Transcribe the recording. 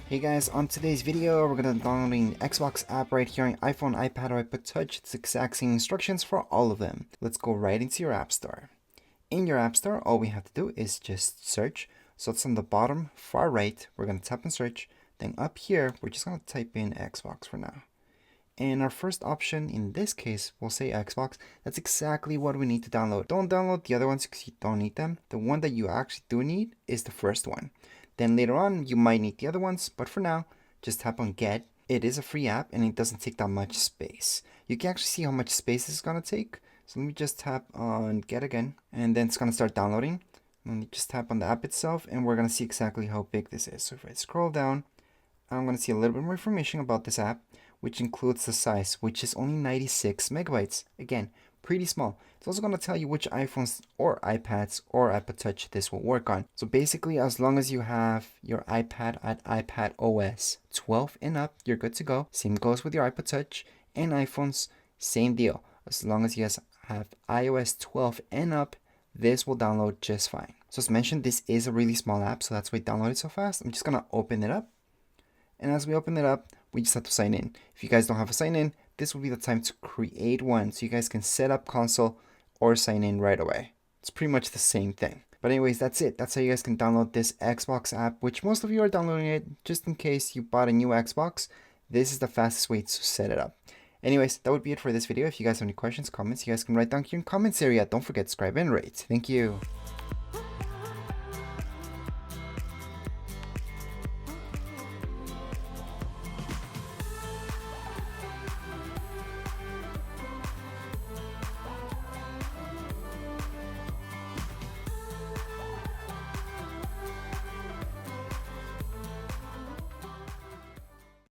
Hey guys, on today's video, we're going to be downloading the Xbox app right here on iPhone, iPad, or iPod Touch. It's the exact same instructions for all of them. Let's go right into your App Store. In your App Store, all we have to do is just search. So it's on the bottom far right. We're going to tap and search. Then up here, we're just going to type in Xbox for now. And our first option in this case will say Xbox. That's exactly what we need to download. Don't download the other ones because you don't need them. The one that you actually do need is the first one. Then later on, you might need the other ones, but for now, just tap on Get. It is a free app and it doesn't take that much space. You can actually see how much space this is going to take. So let me just tap on Get again, and then it's going to start downloading. Let me just tap on the app itself, and we're going to see exactly how big this is. So if I scroll down, I'm going to see a little bit more information about this app, which includes the size, which is only 96 megabytes. Again, pretty small. It's also going to tell you which iPhones or iPads or iPod Touch this will work on. So basically, as long as you have your iPad at iPad OS 12 and up, you're good to go. Same goes with your iPod Touch and iPhones, same deal. As long as you have iOS 12 and up, this will download just fine. So as mentioned, this is a really small app, so that's why it downloaded so fast. I'm just going to open it up. And as we open it up, we just have to sign in. If you guys don't have a sign in, this will be the time to create one so you guys can set up console or sign in right away. It's pretty much the same thing. But anyways, that's it. That's how you guys can download this Xbox app, which most of you are downloading it just in case you bought a new Xbox. This is the fastest way to set it up. Anyways, that would be it for this video. If you guys have any questions, comments, you guys can write down here in the comments area. Don't forget to subscribe and rate. Thank you.